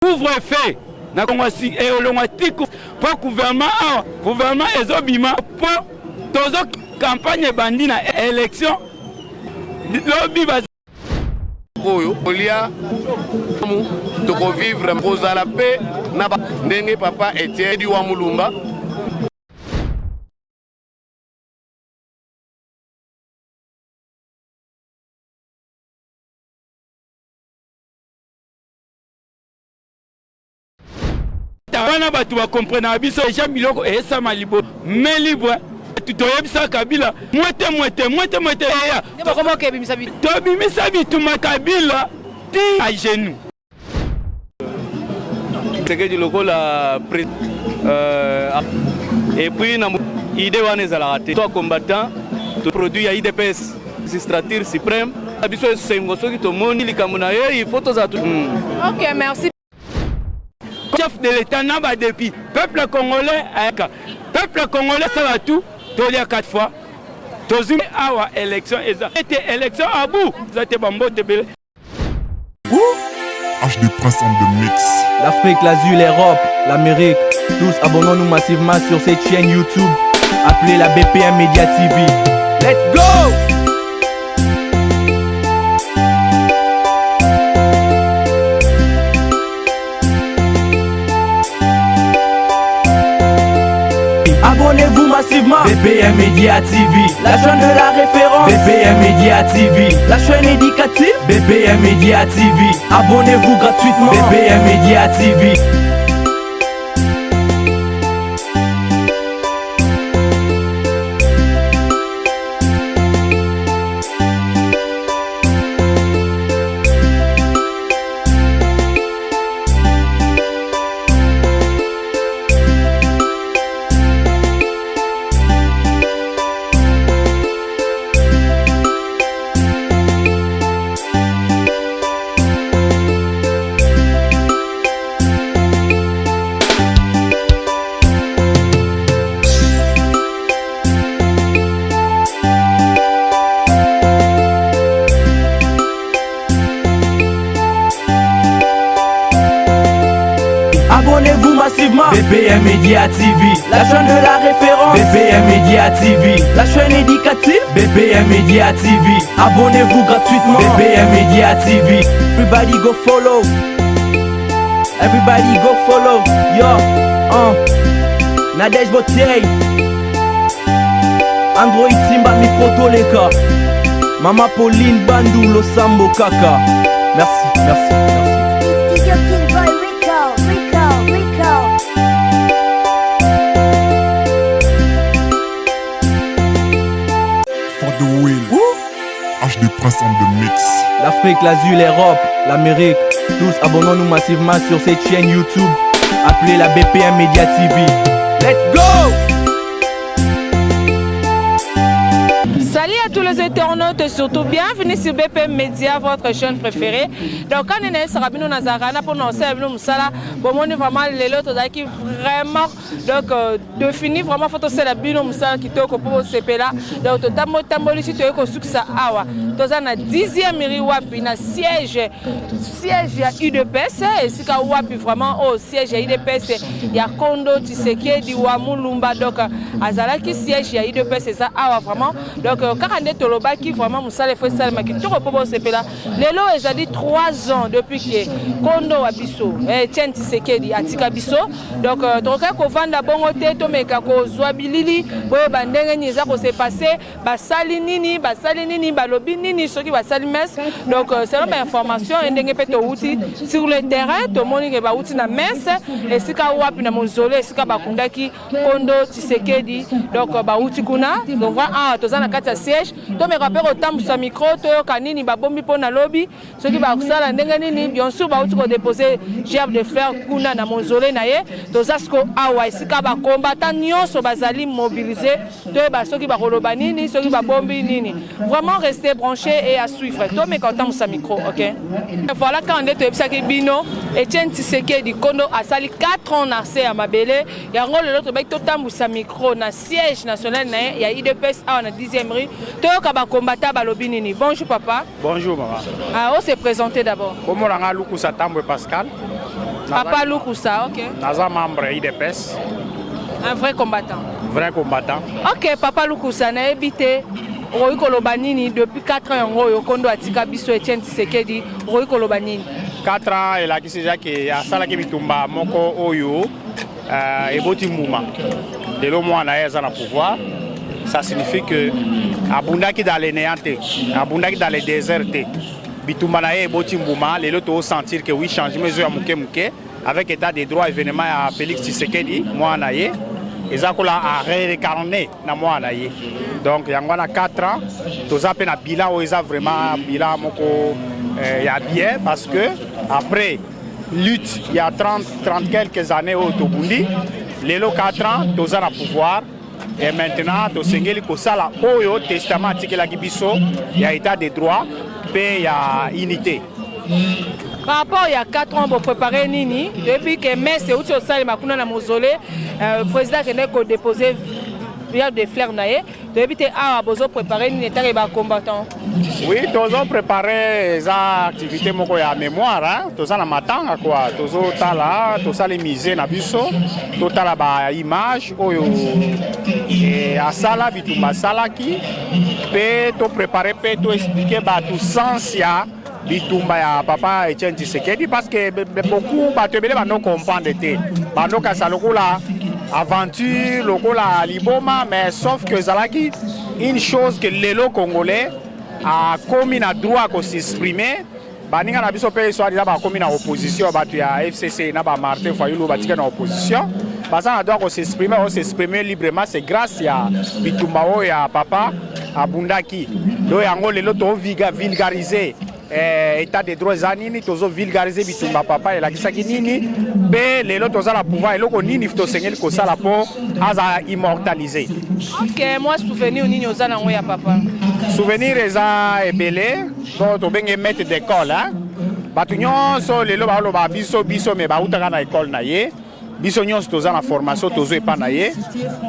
Couvre-feu na Kongosi et olongatiku pour gouvernement ezobima pour tozo campagne bandina élection lobby bas oyo olia toko vivre kozala pe na ndenge papa Etienne di wa Mulumba wana batu ba comprendre biso eja miloko esa malibo mais libre tutoyebisa Kabila mwete ya comment que bimisa bitu to bimisa bitu Kabila ti à genoux c'est que du loco la et puis na idée wana ezala raté toi combattant to produit ya IDPS stratégie suprême biso sengo soki to moni likambo na ye il faut to za OK merci chef de l'État n'a pas depuis peuple congolais ça va tout tolia 4 fois tozumi awa élection était élection à bout ça te bambote belé HD Prince en de mix. L'Afrique, l'Azur, l'Europe, l'Amérique, tous abonnons-nous massivement sur cette chaîne YouTube appelée la BPM Media TV. Let's go! Abonnez-vous massivement. BPM Media TV, la chaîne de la référence. BPM Media TV, la chaîne éducative. BPM Media TV, abonnez-vous gratuitement. BPM Media TV. Abonnez-vous massivement. BPM Media TV, la chaîne de la référence. BPM Media TV, la chaîne éducative. BPM Media TV, abonnez-vous gratuitement. BPM Media TV, everybody go follow. Everybody go follow. Yo, Nadej Botier, Android Simba Micro Toleka, Mama Pauline Bandou Losambo Kaka. Merci. HD Prince en de mix. L'Afrique, l'Azur, l'Europe, l'Amérique, tous abonnons-nous massivement sur cette chaîne YouTube appelée la BPM Media TV. Let's go! Salut à tous les internautes et surtout bienvenue sur BPM Media, votre chaîne préférée. Donc quand on est sur Rabino Nazarana pour nous servir nous sala, bon on est vraiment les autres qui vraiment donc définir vraiment photo c'est la bino musala qui te pour CP là. Donc tambo ici tu es ko succès awa. Toza na 10e mairie wapi na siège ya UDPS et si ka wapi vraiment au siège ya UDPS ya Kondo Tshisekedi wa Mulumba donc azala qui siège ya UDPS c'est ça awa vraiment. Donc quand on est toloba qui vraiment musala faut salma qui te pour CP là. Lelo ils a dit 3 ans depuis que Kondo Abisso et Etienne Tshisekedi atika biso donc toka ko vanda bongo te to meka ko zwa bilili boye bandenge niza ko se passer basali nini balobi nini soki basali mes donc c'est une information ndenge pe to uti sur le terrain to moni ke ba uti na mes et sika wapi na mozole sika bakundaki Kondo Tshisekedi donc ba uti kuna donc voilà tozana kati ya siège to meka pe ko tambusa micro to kanini ba bombi pona lobby soki ba kusala ndenge nini bien sûr ba uti ko déposer gerbe de fer kuna na mozole na ye tozasko awa esika ba combattant nyonso bazali mobilisé to ba soki ba koloba nini soki ba bombi nini vraiment rester branché et à suivre to me content sa micro OK voilà quand on est tobisaki bino Etienne Tshisekedi Kondo asali 4 ans na se ya mabele yango lelo to ba to tambusa micro na siège national na ya IDPS awa na 10e rue to ka ba combattant ba lobi nini. Bonjour papa. Bonjour maman. On s'est présenté d'abord. Comment on a Lukusa Tambwe Pascal. Papa Lukusa, ok. Naza membre IDPS. Un vrai combattant. Vrai combattant. Ok, Papa Lukusa, na habité Roy Kolobanini depuis 4 ans. Roy Kondo Atika Biso Etienne Tshisekedi, Roy Kolobanini. 4 ans, et là, qui s'est dit à Salaki Bitumba, Moko Oyo, et Botimbouma. De l'eau, moi, on a un pouvoir. Ça signifie que Abundaki dans les néantés, Abundaki dans les déserts, Bitumba et Botimbouma, les autres sentir que oui, changement à Mouké avec l'état des droits événements à Félix Tshisekedi, moi, on a et ça a réincarné dans moi, on a donc il y a 4 ans, tous à peine un bilan où ils ont vraiment bilan il y a bien parce que après lutte il y a 30 quelques années au Tobundi, les 4 ans tous à pouvoir et maintenant tous sengeli ko sala oyo testament tikela kibiso il y a état des droits paix il y a unité. Par rapport il y a 4 ans pour préparer Nini depuis que mai c'est où tu as salé makuna na mausolée président qui n'est déposé via des fleurs naïe depuis que a besoin préparer Nini et ba combattant. Oui, tous ont préparé les activités moko ya mémoire hein, tous na matanga quoi, tous tala, tous les musées na biso, tous tala ba image oyo et à sala bitumba salaki pe to préparer pe to expliquer ba tout sens ya bitumba ya papa Etienne Tshisekedi parce que beaucoup ba te bele ba no comprendre te. Ba no ka salokula aventure lokola liboma mais sauf que zalaki une chose que les Congolais a commis na droit à s'exprimer. Baninga na biso pe soit déjà ba commis na opposition ba tu ya FCC na ba Martin Fayulu ba tika na opposition. Basa na droit à s'exprimer librement c'est grâce à bitumba o ya papa abundaki. Do yango lelo to vulgariser état des droits zanini tozo vulgariser bitumba papa et la kisaki nini be lelo toza la pouvoir eloko nini to sengeli ko sala po aza immortaliser. OK, moi souvenir nini ozana ngo ya papa. Souvenir eza ebele to to benge maître d'école hein. Batu nyonso lelo ba lo ba biso me ba utaka na école na ye. Biso nyonso toza na formation tozo epa na ye.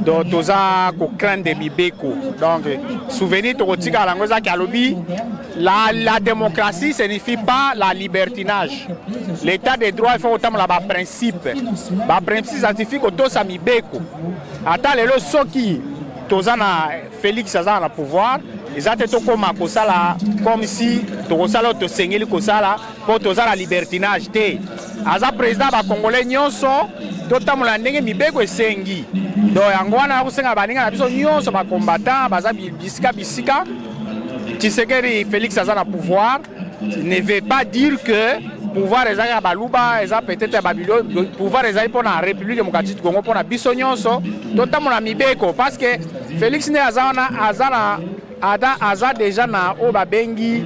Donc toza ko craindre mibeko. Donc souvenir to kotika lango za kalobi la démocratie ce signifie pas la libertinage. L'état des droits il faut autant la principe. Ba principe ça signifie que to sa mibeko. Ata lelo soki toza na Félix aza na pouvoir. Ils ont été comme si to sengeli kosala pour toza la libertinage te. Aza président ba congolais nyonso totamula ndenge mibeko esengi. Donc yango wana kusenga baninga na biso nyonso ba combattant baza bisika. Tshisekedi Félix aza na pouvoir ne veut pas dire que pouvoir ezaka baluba eza peut-être babilo pouvoir ezali pour la République démocratique du Congo pour na biso nyonso totamula mibeko parce que Félix ne aza déjà na o babengi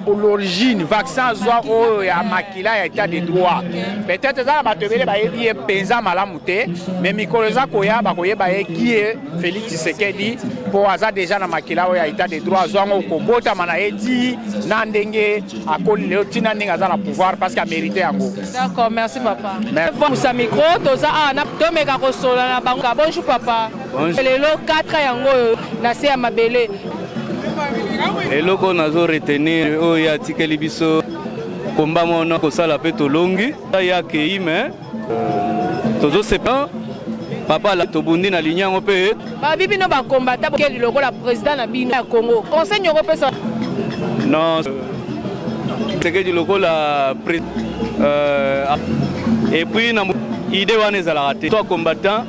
l'origine vaccin zwa o ya makila ya état de droit peut-être ça ba tebele ba yebi penza malamu te mais mikolo za koya ba koyeba qui est Félix Tshisekedi pour aza déjà na makila o ya état de droit zwa ngo ko bota mana eti na ndenge akoli le tina ndenge aza na pouvoir parce qu'il a mérité yango. D'accord, merci papa. Pour sa micro toza na to meka ko sola na bango. Bonjour papa. Lelo 4 yango na se ya mabele. Eloko nazo retenir o ya tikeli biso komba mono ko sala pe tolongi ya kei mais tozo sepa papa la tobundi na linyango pe ba bibi no ba combattant pour quel loko la président na bino ya Congo conseil européen non c'est que du loko la et puis na idée wana ezala raté toi combattant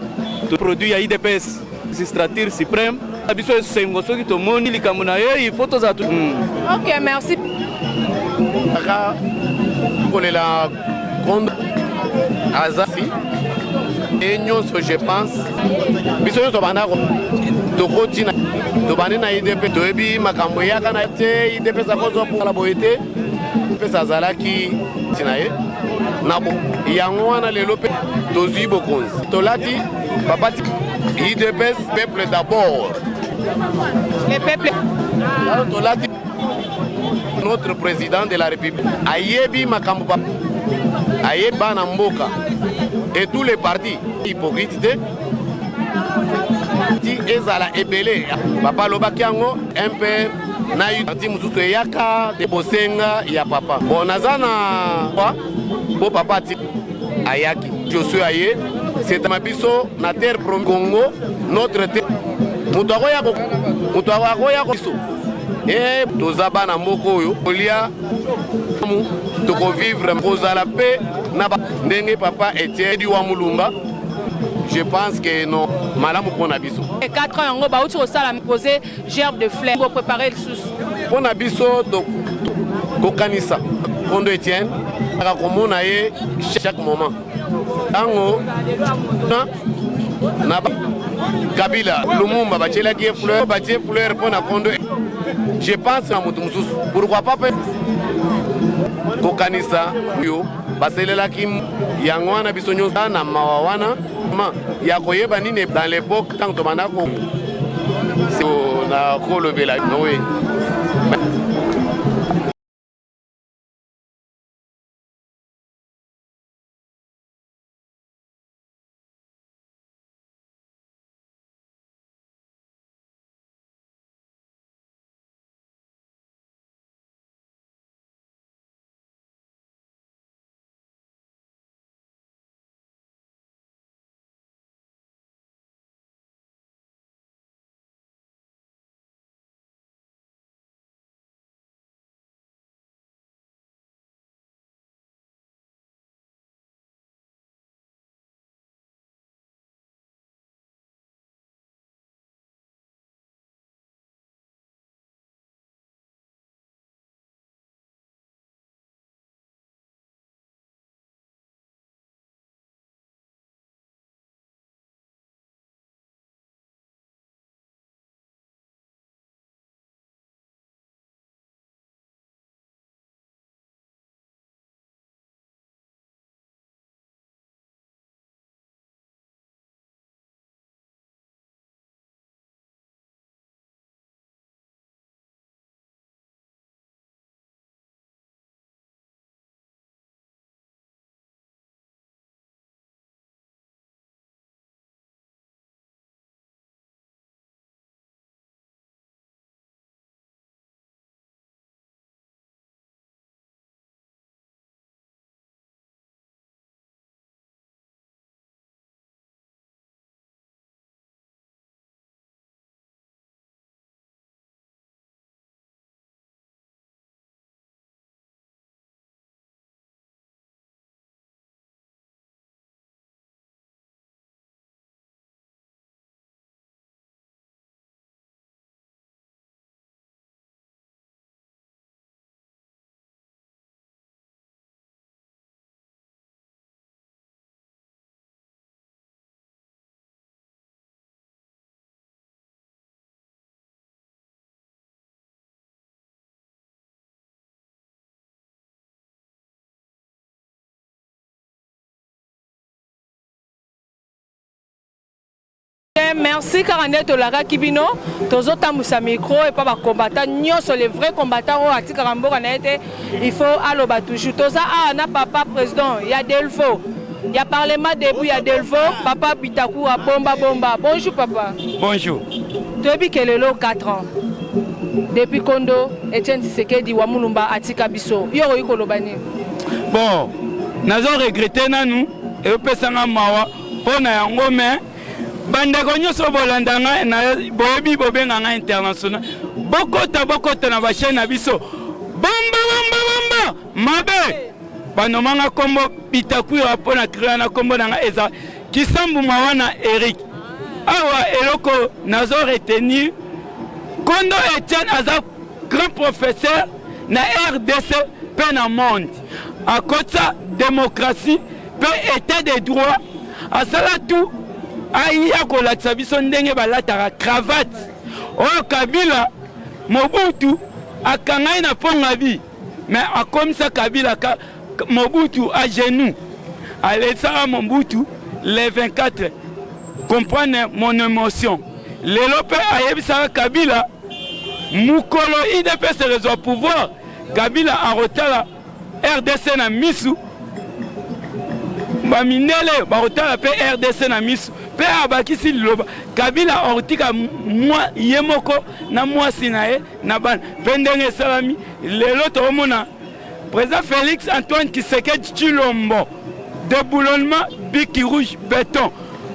to produit ya IDPS magistrature suprême abiso sengo soki to moni likambo na ye il faut to za tout. OK, merci. Pour la grande Azafi et nous je pense biso to bana to kotina to bana na IDP to ebi makambo ya kana te IDP za kozo pour la boité pesa zalaki tinaye nabo yango wana lelo pe to zibo konzi to lati papa IDPS peuple d'abord. Les peuples. Notre président de la République, Ayebi Makambo, Ayeba Namboka et tous les partis hypocrites parti ezala ebele papa lobaki yango un peu na parti mususu eyaka de bosenga ya papa bon naza na po papa ti ayaki Josué aye c'est ma biso na terre pro Congo notre terre mutu akoya biso e toza bana moko oyo kolia tokovivre kozala mpe na ndenge papa Etienne wa Mulumba. Je pense que non, malamu pour Nabiso. 4 ans, on va poser gerbe de fleurs pour préparer le sous. Pour Nabiso, Kokanisa, Kondo Etienne, chaque moment. Tango, Kabila, Lumumba, Bachela qui est fleur, Bachela fleur pour Nakondo. Je pense à Moutoumsous. Pourquoi pas Kokanisa, baselela kim yangwana bisonyo na mawawana ya koyeba nini dans l'époque tant to manako c'est na kolobela noé. Merci Karande Tolaka Kibino, Tozo Tamoussa micro et pas combattant, nous les vrais combattants à Tikarambo, il faut alloba toujours. Toza na papa président, il y a Delfo, il y a parlement debout, il y a Delfo, papa Pitakou à bomba bomba. Bonjour papa. Bonjour. Depuis que le lot 4 ans, depuis Kondo, Etienne Tshisekedi wa Mulumba Atika Biso, Yoro Ikolobani. Bon, nous avons regretté nous et on peut s'en mawa pour nous mais bandeko nyonso bolandanga na boyebi bobenganga international bokota na bachaine na biso bamba mabe banomanga kombo Bitakwira pona créer na kombo nanga eza Kisambu Mawana Eric awa eloko nazo retenir Kondo Etienne aza grand professeur na RDC pe na monde à côté démocratie pe état de droit asala tout Aïe kolatsa biso ndenge balataka cravate oyo Kabila Mobutu akangai na ponga bi mais akomisa Kabila Mobutu à genoux alesa Mobutu les 24 comprendre mon émotion lelo pe ayebisa Kabila mukolo IDPS rezo pouvoir Kabila a rotala RDC na misu Baminele barotala pe RDC na misu pe pe abakisi liloba Kabila ortika mwa yemoko na mwasi na ye na bana pe ndenge esalami lelo toomona président Félix Antoine Tshisekedi Tshilombo déboulonnement biki rouge béton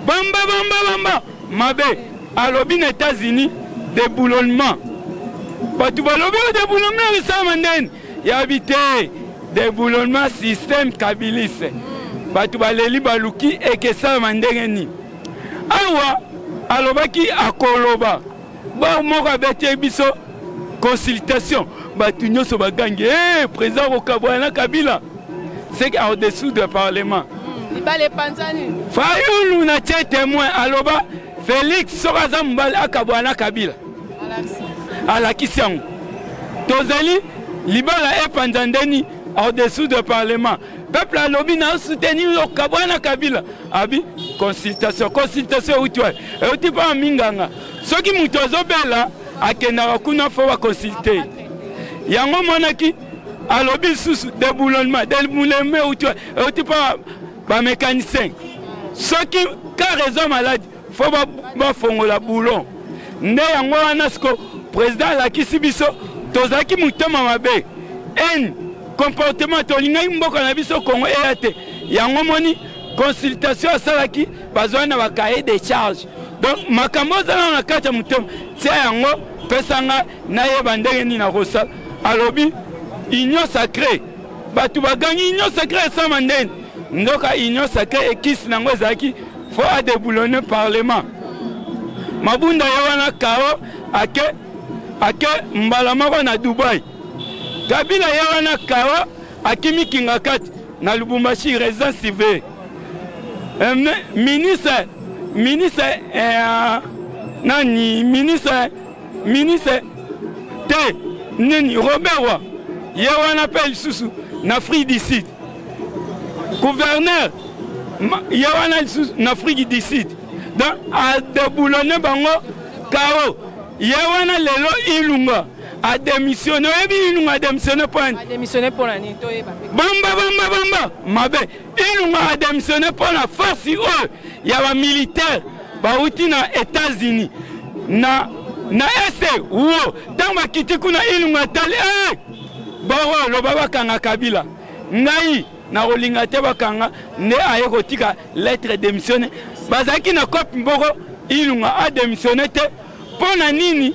bamba mabe alobi na États-Unis déboulonnement batu balobi déboulonnement esama ndeni yabi te déboulonnement système kabiliste batu baleli baluki ekesama ndenge nini awa alobaki akoloba ba moko abeti biso consultation batu nyonso bagangi président Okabwana Kabila c'est en dessous du parlement Ibale Panzani Fayulu na tie témoin aloba Félix Sokaza Mbale Akabwana Kabila alakisi yango tozali libala epanzandeni en dessous du parlement peuple alobi na soutenir Okabwana Kabila abi consultation utwa euti pa minganga soki mutu azobela akendaka kuna fo baconsulte yango monaki alobi susu déboulonnement utwa euti pa bamécanicien soki ka raison malade fo bafongola boulon nde yango wana siko président alakisi biso tozalaki motema mabe en comportement tolingaki mboka na biso Congo eya te yango moni consultation asalaki bazwa na bakaye de charge donc makambo ozala na kati ya motema tia yango pesanga nayeba ndenge nini nakosala alobi union sacrée bato bagangi union sacrée esama ndeni ndoka union sacrée ekisi nango ezalaki fo adéboulonner parlement mabunda ye wana kao ake mbala moko na Dubai Kabila ye wana kao akimikinga kati na Lubumbashi résidence civile ministre te nini Robert wa ye wana pe lisusu na Afrique du Sud gouverneur ye wana lisusu na Afrique du Sud donc a déboulonné bango kao ye wana lelo Ilunga a démissionné Ilunga a démissionné pour nani toyeba bamba mabe Ilunga a démissionné pour la force ya ba militaire bauti na États-Unis na ese wo tant bakiti kuna Ilunga tali bawo loba bakanga Kabila ngai na rolinga te bakanga ne aye kotika lettre démissionné bazaki na kopi mboko Ilunga a démissionné te pona nini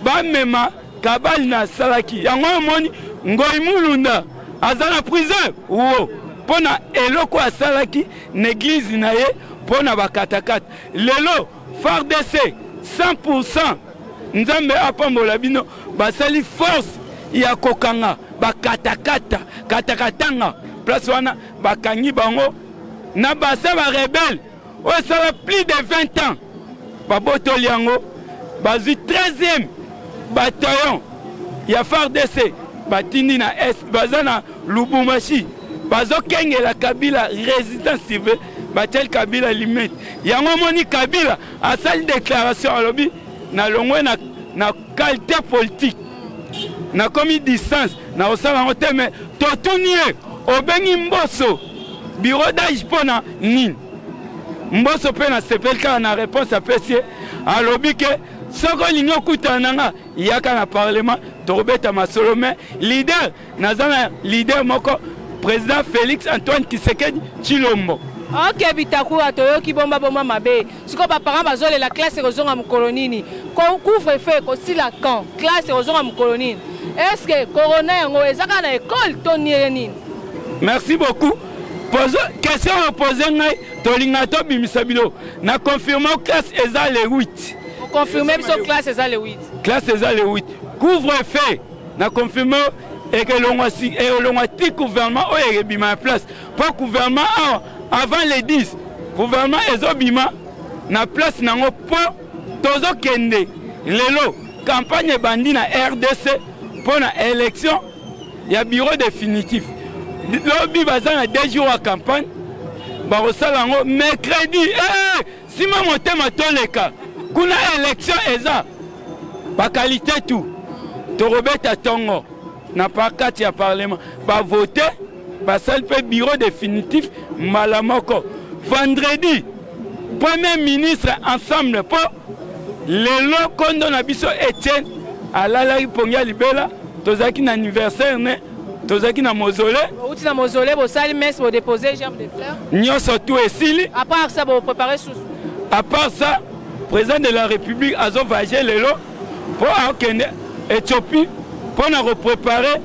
bamema kabali na salaki yango moni ngoi mulunda azana prison wo pona eloko asalaki n'église na ye pona bakatakata lelo FARDC 100% nzambe apambola bino basali force ya kokanga katakatanga place wana bakangi bango na basa ba rebelle oyo esala plus de 20 ans babotoli yango bazwi 13e bataillon ya FARDC batindi na est baza na Lubumbashi bazokengela Kabila résidence civile batel Kabila limite yango moni Kabila asali déclaration alobi na longwe na qualité politique na komi distance na osala ngo te mais totunie obengi Mboso bureau d'âge pona nini Mboso pe na sepelka na réponse apesi alobi ke soko lingo kutana nga yaka na parlement tobeta masolo mais leader nazana leader moko président Félix Antoine Tshisekedi Tshilombo. Ok bitaku atoyoki bomba mabe siko baparents bazole la classe kozonga mukolonini couvre feu kosila camp classe kozonga mukolonini est-ce que corona yango ezaka na école tonier nini? Merci beaucoup. Question posée ngai tolinga to bimisa bilo na confirmer classe eza le 8. Confirmer biso classe eza le 8. Classe eza le 8. Couvre feu na confirmer et que l'on gouvernement au bima en place pour gouvernement avant les 10 gouvernement ezobima na place nango pour tozo kende lelo campagne bandi na RDC pour na élection ya bureau définitif lobi baza na 2 jours à campagne ba osala ngo mercredi sima motema toleka kuna élection eza ba qualité tout to robeta tongo na pakati ya parlement ba voter ba sal pe bureau définitif malamoko vendredi Premier ministre ensemble pour lelo kondo na biso Etienne alalaki pongia libela tozaki na anniversaire ne tozaki na mausolée. Outi na mausolée bo sali messe bo déposer germe de fleurs. Nyonso tout esili. À part ça bo préparer sous. À part ça, président de la République a voyagé lelo pour akende Éthiopie pour na repréparer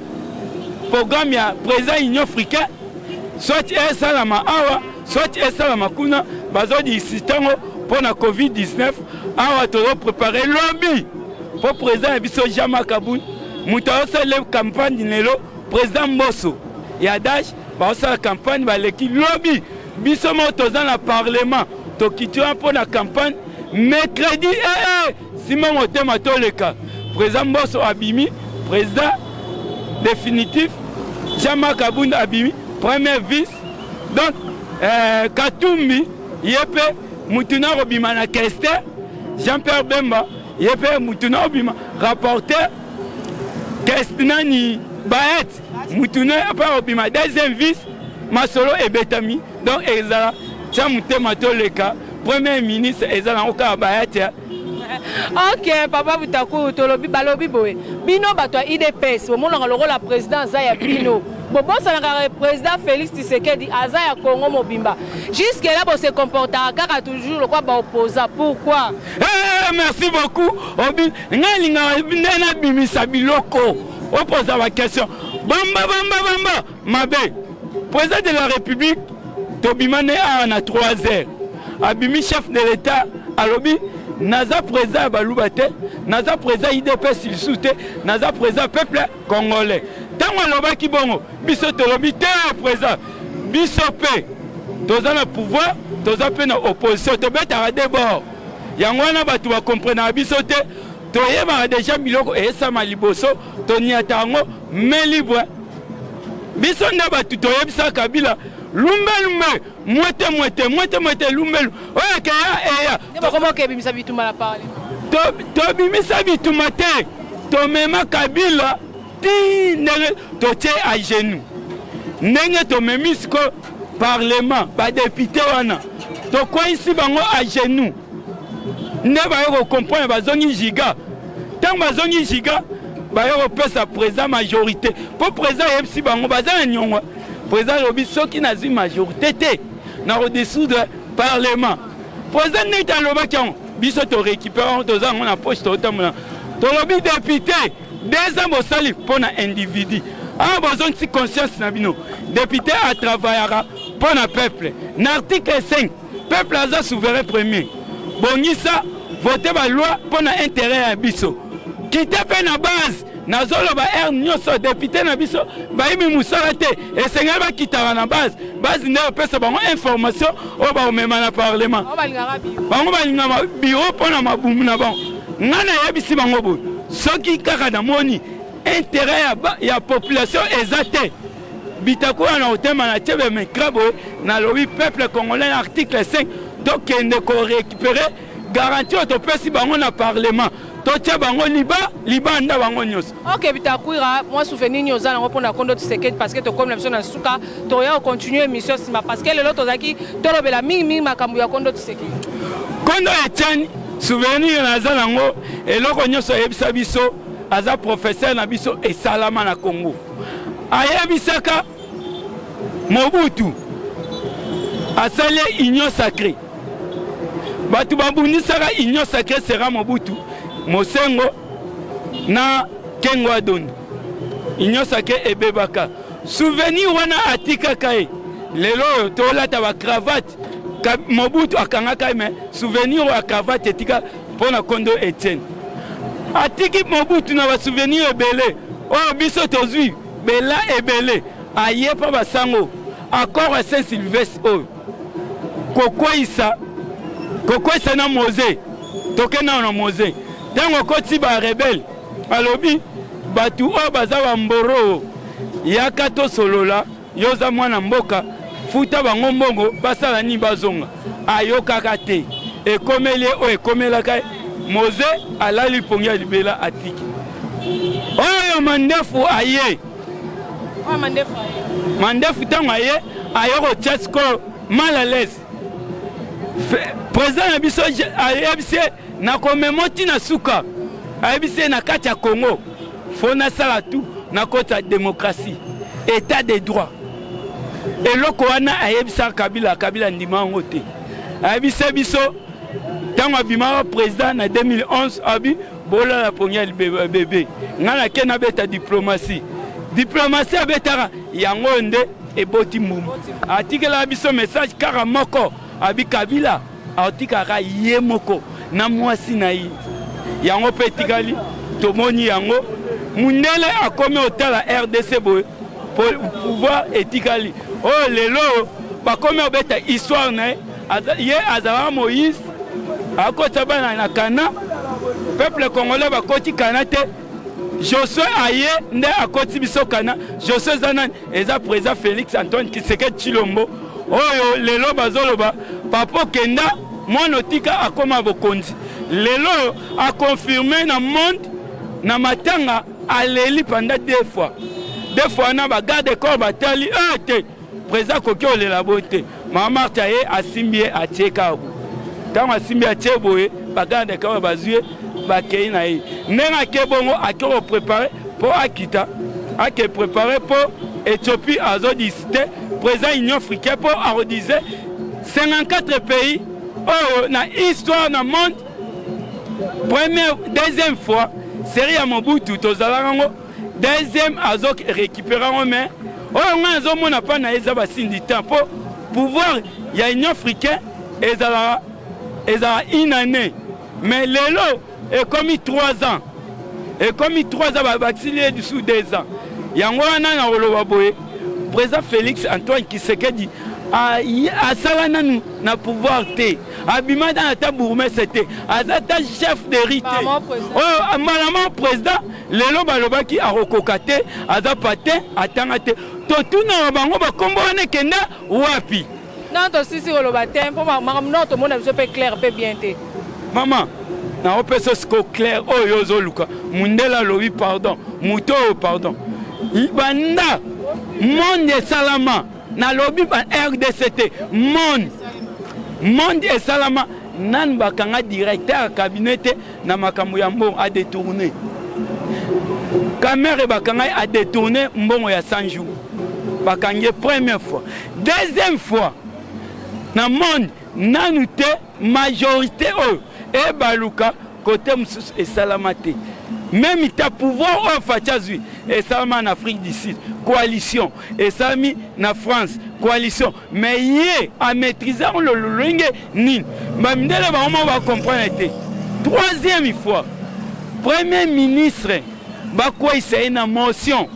programme ya président Union africaine soit esalama awa soit esalama kuna bazodi isitango pour la COVID-19 awa tolo préparer lobby pour président biso Jama Kaboun mutawa le campagne lelo président Mbosso ya dash ba la campagne ba leki lobby biso moto dans le parlement to kitua pour la campagne mercredi Simon Motema toleka président Mbosso abimi président définitif Jama Kaboun abimi premier vice donc Katumbi yepe mutuna robima na keste Jean-Pierre Bemba yepe mutuna robima rapporteur Kestinani Baet mutuna pa robima deuxième vice Masolo et Betami donc ezala chamutema toleka premier ministre ezala oka Baet. Ok, papa Butaku tolobi balobi boy. Bino bato IDPS, omona ngalo la président Zaya Bino. Bobo sanaka président Félix Tshisekedi Azaya Congo Mobimba. Jusque là bo se comporta kaka toujours le quoi ba opposa. Pourquoi? Merci beaucoup. Obi ngalinga ndena bimisa biloko. Opposa la question. Bamba mabe. Président de la République Tobimane a na 3 heures. Abimi chef de l'État alobi Naza président Balubate, Naza président IDPS il soute, Naza président peuple congolais. Tant que l'on va qui bon, biso tolobité président, biso pe, toza na pouvoir, toza pe na opposition, to beta à débord. Yangwana batu va comprendre biso te, toye ba déjà miloko et ça maliboso, toni atango mais libre. Biso na batu toye bisa kabila. Lumbe mwete lumbelu oya kaya eya Nebo comment que bimisa bituma la parler to bimisa bituma te to mema kabila ti ndenge to tie à genoux ndenge to memisko parlement ba député wana to kwa ici bango à genoux ne ba yo comprendre bazongi giga tant bazongi giga ba yo pesa président majorité pour président yebsi bango bazana nyongo président lobi soki na zi majorité te na redessoudre parlement président neta loba kion biso to récupérer to zango na poche to tamona to lobi député des ans bosali pour na individu ah besoin de conscience na bino député a travaillera pour na peuple na article 5 peuple aza souverain premier bongisa voter ba loi pour na intérêt ya biso quitter pe na base nazolo ba nyonso député na biso ba imi musala te esenga ba kitara na base ne pesa bango information o ba omema na parlement bango balinga bureau pona mabumu na bango ngana yebisi bango bo soki kaka na moni intérêt ya population ezate bitako na otema na tebe mekrabo na lobi peuple congolais article 5 donc ende ko récupérer garantie to pesi bango na parlement. Ok, Bitakuira, moi souvenir nous allons répondre à Kondo Tshisekedi parce que tu comme l'option dans Souka, tu vas continuer l'émission parce que l'autre Zaki, tu as la mimi makambu ya Kondo Tshisekedi. Kondo Etienne, souvenir na zalango et l'autre nyonso ebisa biso, aza professeur na biso et salama na Congo. Ayebisaka Mobutu asale union sacrée. Batu babunisaka union sacrée sera Mobutu. Mosengo na Kengo Adon Union sake ebebaka souvenir wana atika kai lelo tolata ba cravate Mobutu akangaka me souvenir wa cravate etika pona Kondo Etienne atiki Mobutu na ba souvenir ebele o biso tozui bela ebele aye pa basango accord Saint-Sylvestre o kokoisa na Mose tokena na Mose tango koti ba rebelle alobi batu o baza mboro yaka to solola yoza mwana mboka futa bango mbongo basala ni bazonga ayoka kate ekomeli o ekomelaka Mose alali pongia libela atiki oyo mandefu aye mandefu tango aye ayoko tchasko mal à l'aise président na biso ayebisi na komemoti na suka ayebisi na kati ya Congo fo nasala tout na koti ya démocratie état de droit eloko wana ayebisa Kabila ndima yango te ayebisi biso ntango abimaka président na 2011 abi bola la première bébé ngana ke nabeta diplomatie abetaka yango nde eboti mumu atikela biso message kaka moko abi Kabila atikaka ye moko na mwasi na ye yango pe etikali tomoni yango mundele akomi otala RDC boye pouvoir etikali oyo lelo bakomi obeta histoire na ye azalaka Moïse akota bana na Kana peuple congolais bakoti Kana te Josué aye nde akoti biso Kana Josué Zanan eza président Félix Antoine Tshisekedi Tshilombo oyo lelo bazoloba papo kenda mwana tika akoma bokonzi lelo a confirmé na monde na matanga aleli pendant deux fois na bagarde corps batali te président koki olela bote mama taye asimbi atieka abu tango asimbi atie boye bagarde corps bazue bakei na ye nenga ke bongo akiko préparer pour akita ake préparer pour Éthiopie azodisite président Union africaine pour arrodiser 54 pays oh na histoire na monde deuxième fois série à Mobutu tozalarango deuxième azok récupérer mais oh nga azomona pa na eza basindi temps pour pouvoir ya Union africaine ezala une année mais lelo et comme 3 ans et comme 3 ans baxilier dessous 2 ans yango wana na oloba boye président Félix Antoine Tshisekedi asala nanu na pouvoir te abima dans ta bourgmestre te azata chef de rite oh malama président lelo balobaki arokoka te azapa te atanga te totuna bango bakombo wana kenda wapi non to sisi oloba te mpo makamno to mona biso pe clair pe bien te maman na opeso sko clair oyo zoluka mundela lobi pardon muto pardon banda monde salama na lobi ba RDCT monde salama nan bakanga directeur cabinet na makambo ya mbongo a détourné caméra bakanga a détourné mbongo ya 100 jours bakangé première fois deuxième fois na monde nanu te majorité e baluka côté mususu et salamate même ta pouvoir au Fatazui et salama en Afrique du Sud coalition et sami na France coalition mais yé à maîtriser le langue ni mamdele ba on va comprendre té troisième fois premier ministre ba quoi c'est une motion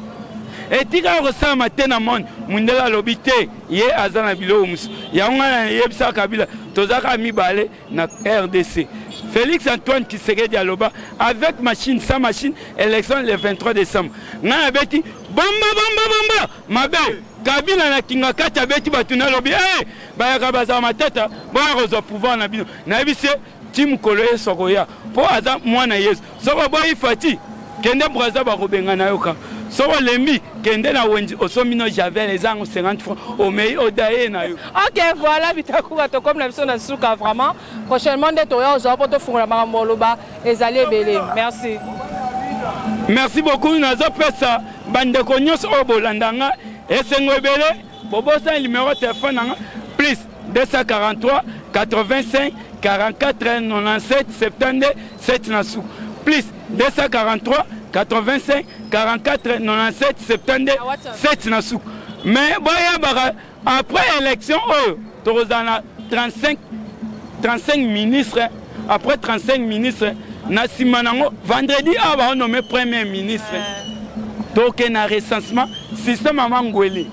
et tika resama matin na monde mundela lobité yé azana bilo mus ya ngana yebisa Kabila tozaka mibale na RDC Félix Antoine Tshisekedi aloba avec machine sans machine élection le 23 décembre ngana beti bomba mabe Kabila na kinga kata beti batuna lobi bayaka baza matata ba rezo pouvoir na bino na bise tim koloye sokoya po aza mwana Yesu soko boy fati kende braza ba robenga na yoka soko lembi kende na wenji osomino javel les ans 50 francs au mei odaye na yo. OK voilà bitakuka to comme la biso na suka vraiment prochainement de toya ozo poto fungola makambo loba ezali ebele merci beaucoup nazo pesa bande ko nyos obolandanga esengo ebele bobosa numéro de téléphone nanga plus 243 85 44 97 72 7 nasu plus 243 85 44 97 72 7 nasu mais boya après élection tozana 35 ministres après 35 ministres na simanango vendredi on nommé premier ministre donc na recensement système mangwele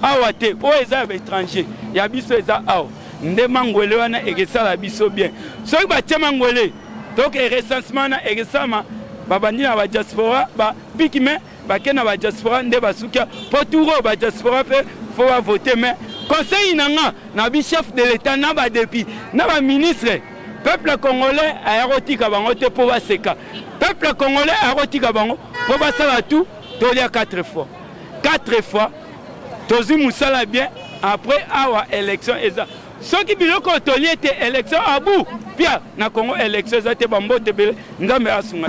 awate o eza étranger ya biso eza aw nde mangwele wana ekesala biso bien soki batie mangwele donc recensement na ekesama babandi na ba diaspora ba pikime bakena ba diaspora nde basukia poturo ba diaspora pe faut voter mais conseil nanga na bi chef de l'état na ba depuis na ba ministre peuple congolais aérotika bango te po baseka peuple congolais aérotika bango po basala tout tolia 4 fois tozi musala bien après awa élection eza soki biloko toli ete élection abu pia na Congo élection eza te bambote ebele nzambe asunga.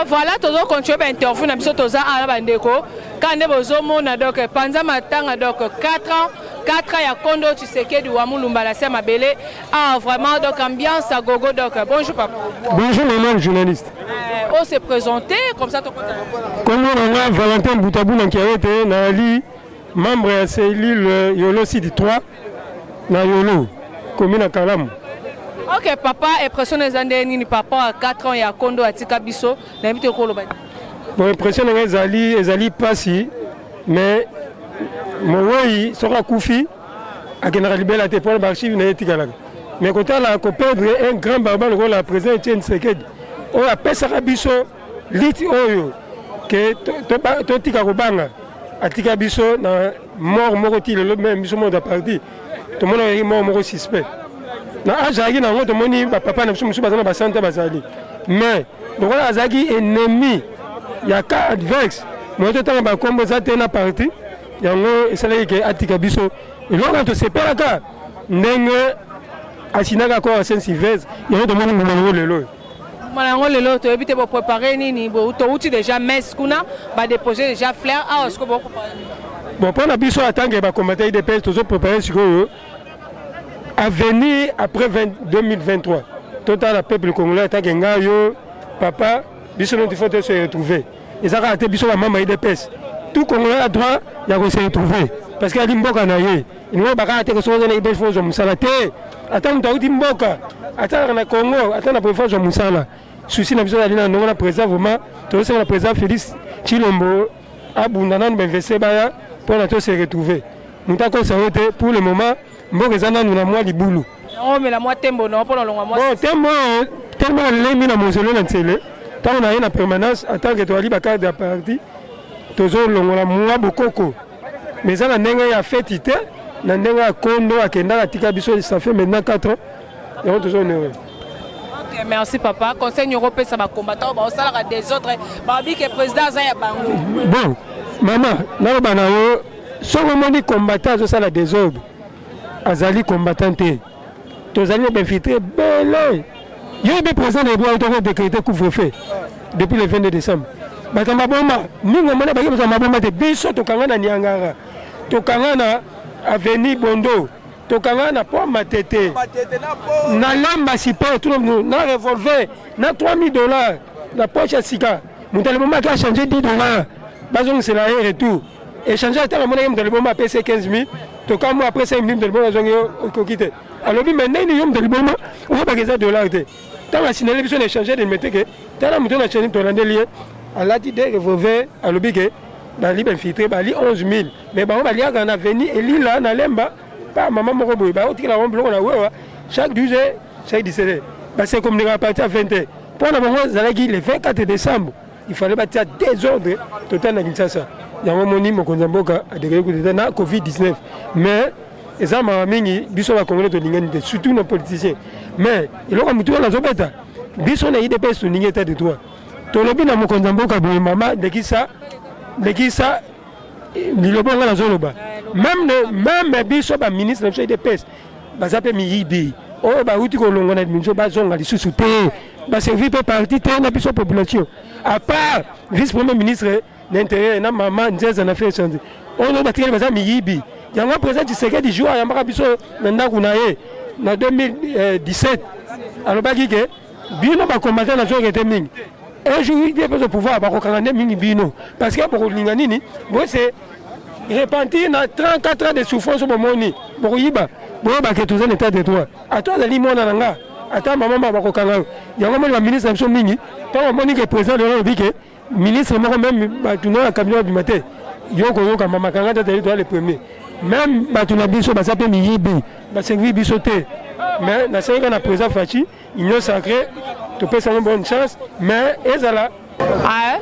Voilà, tout le monde continue à interviewer na biso toza ala bandeko kande bozomona donc panza matanga donc 4 ans ya Kondo Tshisekedi wa Mulumba la Sema Bele. Ah vraiment donc ambiance à gogo donc bonjour papa. Bonjour maman journaliste. On s'est présenté comme ça ton côté. Comme on a Valentin Boutabou qui a été Nali membre de cellule Yolo City 3 na Yolo commune à Kalam. Ok papa impression des années ni papa à 4 ans ya Kondo atika biso na mito ko loba. Bon impression ezali pasi mais moi sera koufi à général Libela te pour l'archive na etikala. Mais quand on a perdre un grand barbare le la président Etienne Tshisekedi on a pesaka biso liti oyo que to tika ko banga atika biso na mort moko le même biso mort de parti tout le monde est mort moko suspect. Na ajaki na ngoto moni papa na biso bazana ba santé bazali mais donc on azaki ennemi ya ka adverse moi to tanga ba kombo za te na parti yango esalaki ke atika biso eloko to sepelaka ndenge asinaka ko Saint Sylvestre yango to moni ngolo lelo Malango lelo to ebite bo préparer nini bo to uti déjà messe kuna ba déposer déjà fleur à est-ce que bo bon pour na biso atanga ba combattre de peste to préparer siko à venir après 2023. Total le peuple congolais tant que ngayo papa biso il faut se retrouver. Et ça a été biso la maman de peste. Tout congolais a droit de se retrouver parce qu'il y a mboka na ye. Il ne va pas que so na ibel fo zo musala te. Attends to uti mboka. Attends na Congo, attends na préfet zo musala. Souci na biso na ndongo na président vraiment to se na président Félix Tshilombo abundana n'investir baya pour na to se retrouver. Mutako s'arrêter pour le moment. Mbokezana nous na moi libulu. Oh mais la moi tembo non pour longa moi. Bon tembo tellement lemi na mozelo na télé. Tant on a une permanence en tant que toi liba carte de parti. Tozo longola moi bokoko. Mais ça na ndenge ya fête na ndenge ya Kondo akenda la tika biso ça fait maintenant 4 ans. Et on toujours heureux. OK merci papa. Conseil européen ça va combattre ba osala des autres ba bi que président za ya bango. Bon maman na ba na yo so moni combattant ça la désordre. Azali combattant tozali infiltré belé yo be président de droit to décréter couvre-feu depuis le 22 décembre batamba bomba ninga mona ba batamba bomba te biso to kanga na Niangara to kanga na avenue Bondo to kanga na po matete na lamba sipa tout le monde na revolver na $3000 la poche sika mutale bomba ka changer $10 bazong c'est la retour échanger à mona yom de bomba PC 15000 to comme après 5 minutes de bon zongo ko quitter alors bi maintenant ni yom de bon on va pas que ça $. Tant la signaler biso échanger de mettre que tant la muto na chaîne to landelier à la dit de revolver à lobi que ba li infiltré ba li 11000 mais ba on ba li a na avenue eli là na lemba pa maman moko boy ba o tikala on bloc na wewa chaque 12 heures chaque 17 heures parce que comme on est parti à 20h. Pour le moment, le 24 décembre, il fallait bâtir désordre total à Kinshasa. Il y a un moment où Mokonzamboka a déclaré que c'était la Covid-19. Mais, les hommes ont mis des Congolais de l'Ingénieur, surtout nos politiciens. Mais, il y a un moment où on a dit biso na IDPS to ningi état de droit to lobi na Mokonzamboka boye mama de qui ça ni lobo nga na zoloba même biso ba ministre na IDPS bazape mi yibi o ba uti ko longo na minjo ba zonga lisusu te ba servir pe parti te na biso population à part vice premier ministre l'intérieur na mama nzeza na fait changer on ba tikeli baza mi yibi yango président Tshisekedi jour ya maka biso na ndaku na ye na 2017 alobaki ke bino ba combattant na zone était mingi un jour il peut pouvoir ba kokanga mingi bino parce que pour linga nini bon c'est repentir na 34 ans de souffrance au moni pour yiba bon ba que tous en état de droit à toi ali mona nanga ata maman ba kokanga yango mo la ministre so mingi tant moni que président de la que ministre même ba tuno na cabinet du matin yoko mama kanga ta le premier même ba tuna biso ba sape mi yibi ba servir biso te mais na senga na président Fachi union sacrée tu peux avoir une bonne chance mais ezala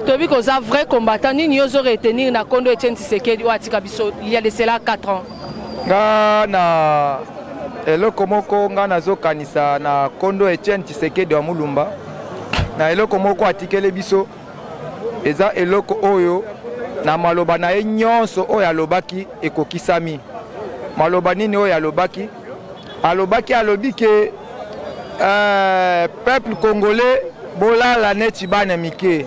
tu vis qu'on a vrai combattant ni nous aurait retenir na Kondo Etienne Tshisekedi ou atika biso il y a de cela 4 ans na eloko moko nga nazo kanisa na Kondo Etienne Tshisekedi wa Mulumba na eloko moko atikele biso eza eloko oyo na maloba na ye nyonso oyo alobaki ekokisami maloba nini oyo alobaki alobi ke peuple congolais bolala neti bana mike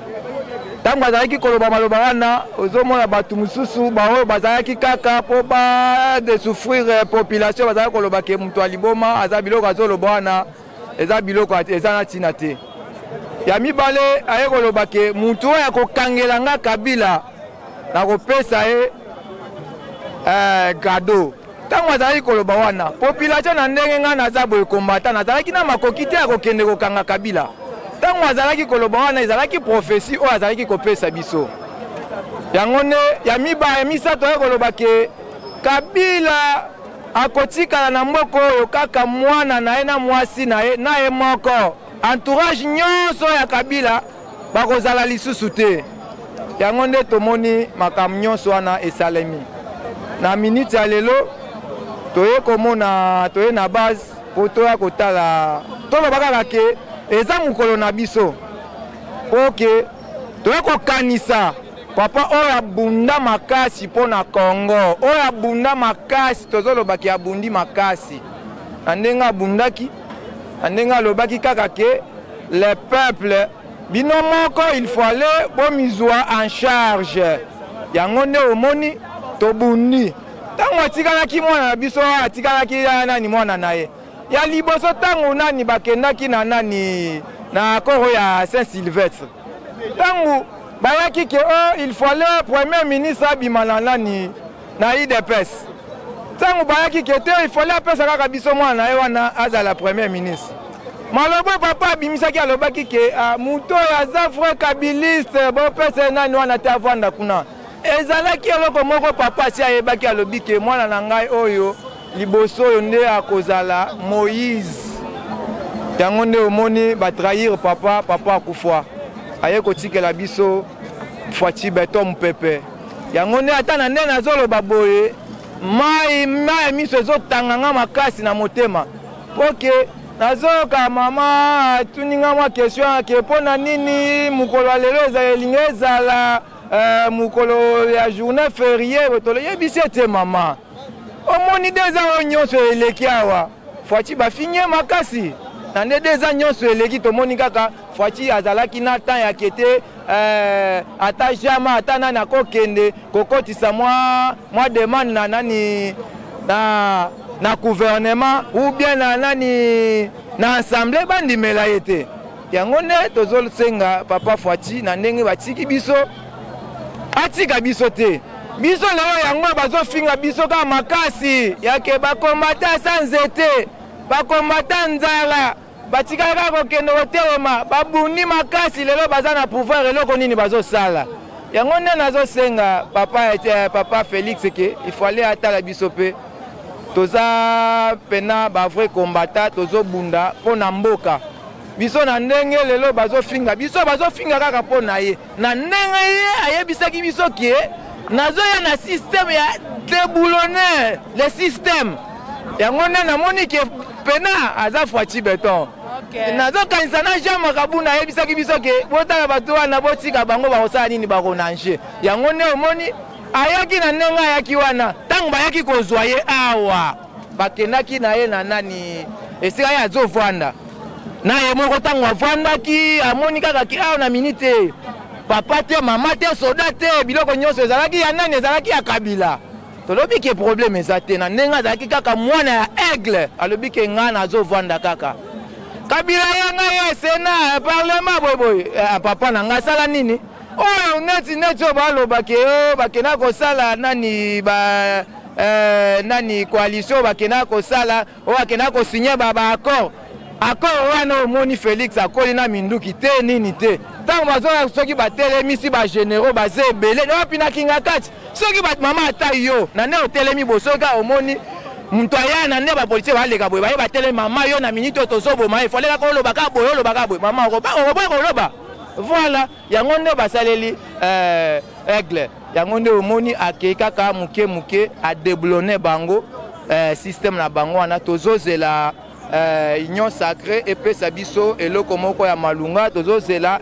tango azalaki koloba maloba wana ozomona bato mosusu baoyo bazalaki kaka mpo badesouffrir population bazalaki koloba ke moto aliboma aza biloko azoloba wana eza biloko eza na ntina te ya mibale aye koloba ke moto oyo akokangela nga Kabila nakopesa ye gado tango azalaki koloba wana population na ndenge nga naza boye kombata nazalaki na makoki te akokende kokanga Kabila tango azalaki koloba wana ezalaki prophétie oyo azalaki kopesa biso yango nde ya mibale misato aye koloba ke Kabila akotikala na mboka oyo kaka mwana na ye na mwasi na ye moko entourage nyonso ya Kabila bakozala lisusu te yango nde tomoni makambo nyonso wana esalemi na minute ya lelo toye komona toye na base po toya kotala toloba kaka ke eza mokolo na biso po ke toye kokanisa papa oyo abunda makasi mpo na Congo oyo abunda makasi tozolobaki abundi makasi na ndenge abundaki na ndenge alobaki kaka ke le peuple bino moko il faut aller bomizwa en charge yango nde omoni tobundi tango atikalaki mwana na biso atikalaki nani mwana na ye ya liboso tango nani bakendaki na nani na koro ya Saint-Sylvestre tango bayaki ke il faut aller premier ministre abima na nani na IDPS tango bayaki ke te il faut aller apesa kaka biso mwana na ye wana azala premier ministre malobo papa abimisaki alobaki ke muto aza vrai kabiliste bopesa nani wana te avanda kuna ezalaki eloko moko papa si ayebaki alobi ke mwana na ngai oyo liboso oyo nde akozala Moïse yango nde omoni batrahir papa akufwa aye kotikela biso Fwati beto mpepe yango nde ata na nde nazoloba boye mai miso ezotanganga makasi na motema poke nazoka mama tuninga mwa question ke pona nini mukolo lelo elingi ezala mukolo ya journée fériée tolo yebisi ete mama omoni deza oyo nyonso eleki awa Fwati bafinye makasi na nde deza nyonso eleki tomoni kaka Fwati azalaki na temps ya kete ata jama ata nani akokende kokotisa mwa demande na nani na gouvernement ou bien na nani na assemblée bandimela ete yango nde tozosenga papa Fwati na ndenge batiki biso atika biso te biso lelo yango bazofinga biso kaka makasi yake bakombata sa nzete bakombata nzala batikaka kokende kotelema babundi makasi lelo baza na pouvoir eloko nini bazosala yango nde nazosenga papa Félix ke il faut aller atala biso pe toza pena ba vrai combattant tozobunda mpo na mboka biso na ndenge lelo bazofinga biso bazofinga kaka mpo na ye na ndenge ye ayebisaki biso ke nazoya na système ya déboulonner le système yango nde namoni ke pena aza fwachi beton nazokanisa na Jean Makabuna ayebisaki biso ke botala bato wana botika bango bakosala nini bakonange yango nde omoni ayaki na ndenge ayaki wana ntango bayaki kozwa ye awa bakendaki na ye na nani esika ye azovanda na ye moko ntango avandaki amoni kaka ki awa na minute papa te mama te soda te biloko nyonso ezalaki ya nani ezalaki ya Kabila tolobi ke problème eza te na ndenge azalaki kaka mwana ya aigle alobi ke nga nazovanda kaka Kabila yanga ye sena parlement boyboy papa na nga asala nini oyo neti oyo baloba ke bakenda kosala nani nani coalition bakenda kosala oyo bakenda kosigner baaccord wana omoni Félix akoli na minduki te nini te ntango bazoya soki batelemisi bagénéraux baza ebele opinakinga kati soki mama ata yo na nde otelemi bosoka omoni mutu aya na nde bapolisier baleka boye baye batelemi mama yo na minute oyo tozoboma efoleka kolobaka boye olobaka boye mama okoboya koloba voilà yango nde basaleli aigle yango nde omoni akei kaka muke adeblone bango système na bango wana tozozela union sacrée epesa biso eloko moko ya malunga tozozela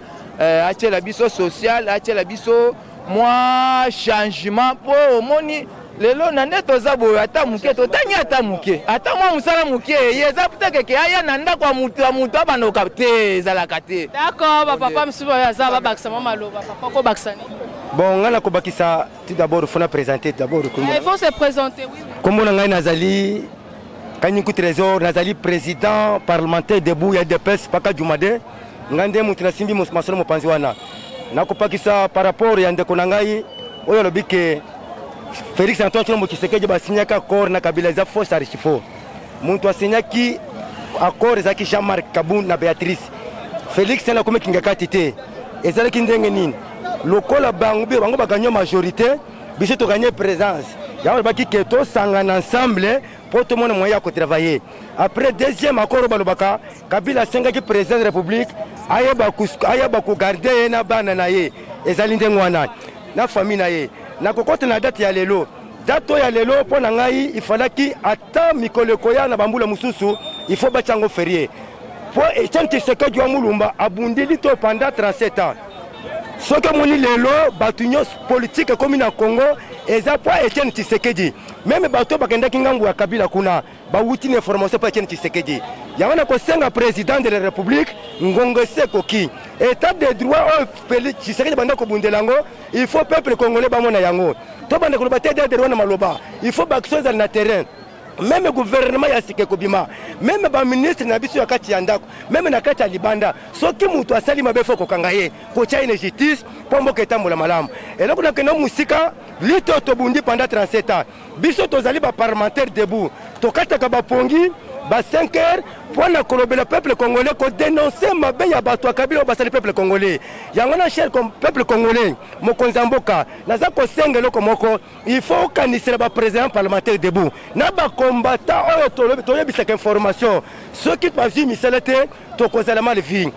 atiela biso social atiela biso mwa changement po omoni lelo na nde toza boye ata muke totangi ata muke ata mwa musala muke eza putakeke aya na ndako ya mutu abanoka te ezalaka te d'accord bapapa misusu oyo aza babakisa mwa maloba papa kobakisa nini bon nga na kobakisa tout d'abord fona présenter d'abord il faut se présenter oui kombo na ngai nazali Kanyuku Trésor nazali président parlementaire debout ya DPS paka Jumade ngande mutu na simbi masolo mopanzi wana nakopakisa par rapport ya ndeko na ngai oyo lobike Félix Antoine Tshilombo Tshisekedi basinyaka accord na Kabila za fausse archifo muntu asinyaki accord ezaki Jean-Marc Kabund na Béatrice Félix na komekinga katite ezalaki ndenge nini lokola bango baganyo majorité biso to gagner présence ya baki ke to sangana ensemble pour tout le monde moyen à travailler. Après deuxième accord balobaka Kabila sengaki président de la République ayeba ko garder na bana na ye ezalinde ngwana na famille na ye na kokota na date ya lelo date ya lelo po na ngai ifalaki ata mikoleko ya na bambula mususu il faut bachango férié po Etienne Tshisekedi wa Mulumba abundeli to pendant 37 ans soki moni lelo batunyo politique comme na Congo eza po Etienne Tshisekedi même bato bakendaki ngangu ya Kabila kuna bawuti ne formation po Etienne Tshisekedi yangana ko senga président de la République ngongo sekoki état de droit au Félix Tshisekedi banda ko bundelango il faut peuple congolais bamona yango to banda ko batete de droit na maloba il faut bakso za na terrain même gouvernement ya Sikeko Bima même ba ministre na biso ya kati ya ndako même na kati ya libanda soki mutu asali mabefo ko kangaye ko cha ine justice pombo ketambola malamu et donc na kena musika lito to bundi pendant 37 ans biso tozali ba parlementaire debout to kata ka ba pongi ba 5 heures pour na kolobela peuple congolais ko dénoncer mabe ya bato Kabila basali peuple congolais yangona cher comme peuple congolais mokonza mboka naza ko sengelo ko moko il faut kanisela ba président parlementaire debout na ba combattant oyo to yebisaka information ceux qui bazi miselete to kozala mal vie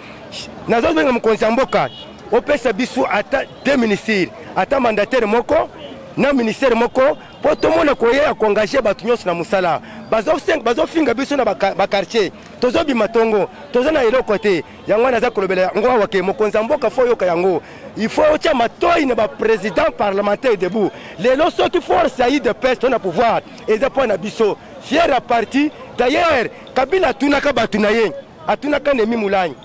nazo benga mokonza mboka opesa biso ata deux ministères ata mandataire moko na ministère moko po to mona ko ya ko engager batu nyonso na musala bazo finga biso na ba quartier tozo bi matongo tozo na eloko te yango na za kolobela ngwa wake mokonza mboka fo yoka yango il faut tia matoi na ba président parlementaire debout lelo soki force aide de peste na pouvoir et za po na biso fier à parti d'ailleurs Kabila tunaka batu na ye atunaka ne mimulani